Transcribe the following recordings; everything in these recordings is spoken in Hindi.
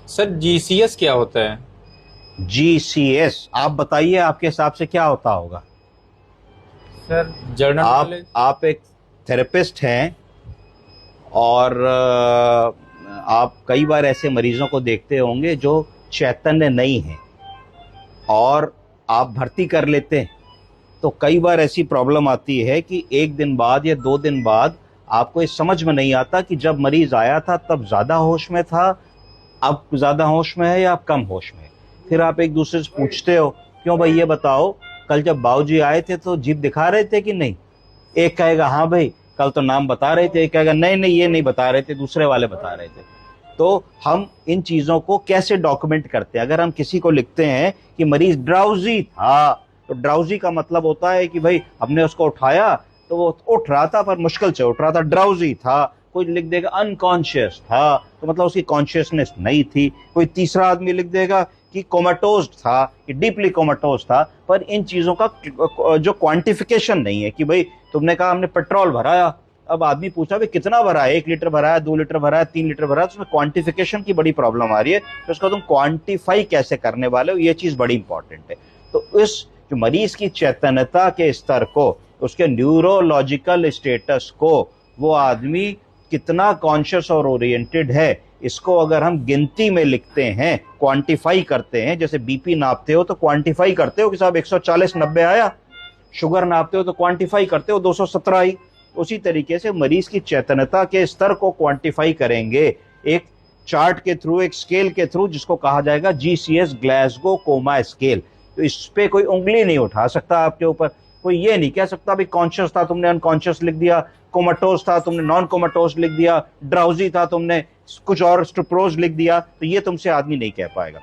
सर जीसीएस क्या होता है? जीसीएस आप बताइए, आपके हिसाब से क्या होता होगा? सर जनरल आप नॉलेज। आप एक थेरेपिस्ट हैं और आप कई बार ऐसे मरीजों को देखते होंगे जो चैतन्य नहीं है और आप भर्ती कर लेते हैं। तो कई बार ऐसी प्रॉब्लम आती है कि एक दिन बाद या 2 दिन बाद आपको ये समझ में नहीं आता कि जब मरीज आया था तब ज्यादा होश में था, अब ज्यादा होश में है या अब कम होश में है। फिर आप एक दूसरे से पूछते हो, क्यों भाई ये बताओ, कल जब बाबूजी आए थे तो जीप दिखा रहे थे कि नहीं? एक कहेगा हाँ भाई कल तो नाम बता रहे थे, एक कहेगा नहीं नहीं ये नहीं बता रहे थे, दूसरे वाले बता रहे थे। तो हम इन चीजों को कैसे डॉक्यूमेंट करते हैं? अगर हम किसी को लिखते हैं कि मरीज ड्राउजी था, तो ड्राउजी का मतलब होता है कि भाई हमने उसको उठाया तो वो उठ रहा था पर मुश्किल से उठ रहा था, ड्राउजी था। कोई लिख देगा अनकॉन्शियस था, तो मतलब उसकी कॉन्शियसनेस नहीं थी। कोई तीसरा आदमी लिख देगा कि कोमाटोज था, कि डीपली कोमाटोज था। पर इन चीजों का जो क्वांटिफिकेशन नहीं है कि भाई तुमने कहा हमने पेट्रोल भराया, अब आदमी पूछा भाई कितना भरा है, 1 लीटर भरा है, 2 लीटर भरा है, 3 लीटर भरा है, तो उसमें क्वांटिफिकेशन की बड़ी प्रॉब्लम आ रही है। तो उसको तुम क्वांटिफाई कैसे करने वाले हो, ये चीज बड़ी इंपॉर्टेंट है। तो इस जो मरीज की चैतन्यता के स्तर को, उसके न्यूरोलॉजिकल स्टेटस को, वो आदमी कितना कॉन्शियस और ओरिएंटेड है, इसको अगर हम गिनती में लिखते हैं, क्वांटिफाई करते हैं, जैसे बीपी नापते हो तो क्वांटिफाई करते हो कि साहब 140/90 आया, शुगर नापते हो तो क्वांटिफाई करते हो 217 आई। उसी तरीके से मरीज की चैतन्यता के स्तर को क्वांटिफाई करेंगे एक चार्ट के थ्रू, एक स्केल के थ्रू, जिसको कहा जाएगा जीसीएस, ग्लासगो कोमा स्केल। तो इस पे कोई उंगली नहीं उठा सकता आपके ऊपर। कोई ये नहीं कह सकता भाई कॉन्शियस था तुमने अनकॉन्शियस लिख दिया, कोमाटोस था तुमने नॉन कोमाटोस लिख दिया, ड्राउजी था तुमने कुछ और स्टुप्रोज लिख दिया। तो ये तुमसे आदमी नहीं कह पाएगा।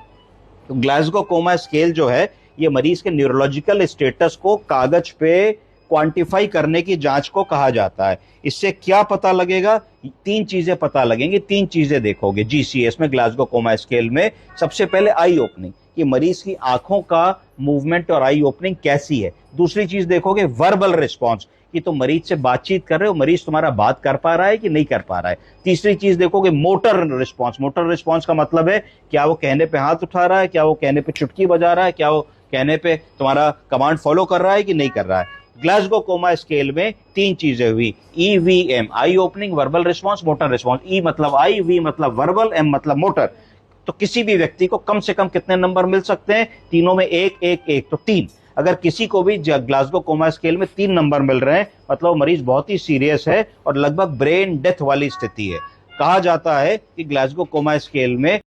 तो ग्लासगो कोमा स्केल जो है, ये मरीज के न्यूरोलॉजिकल स्टेटस को कागज पे क्वांटिफाई करने की जांच को कहा जाता है। इससे क्या पता लगेगा? 3 चीजें पता लगेंगी, 3 चीजें देखोगे जीसीएस में, ग्लासगो कोमा स्केल में। सबसे पहले आई ओपनिंग, कि मरीज की आंखों का मूवमेंट और आई ओपनिंग कैसी है। दूसरी चीज देखोगे वर्बल रिस्पॉन्स, कि तुम मरीज से बातचीत कर रहे हो, मरीज तुम्हारा बात कर पा रहा है कि नहीं कर पा रहा है। तीसरी चीज देखोगे मोटर रिस्पॉन्स। मोटर रिस्पॉन्स का मतलब है क्या वो कहने पे हाथ उठा रहा है, क्या वो कहने पे चुटकी बजा रहा है, क्या वो कहने पे तुम्हारा कमांड फॉलो कर रहा है कि नहीं कर रहा है। ग्लासगो कोमा स्केल में 3 चीजें हुई, EVM, eye opening, verbal response, motor response. E मतलब आई, वी मतलब वर्बल, एम मतलब मोटर। तो किसी भी व्यक्ति को कम से कम कितने नंबर मिल सकते हैं? तीनों में एक एक एक, तो 3। अगर किसी को भी ग्लासगो कोमा स्केल में 3 नंबर मिल रहे हैं, मतलब मरीज बहुत ही सीरियस है और लगभग ब्रेन डेथ वाली स्थिति है। कहा जाता है कि ग्लासगो कोमा स्केल में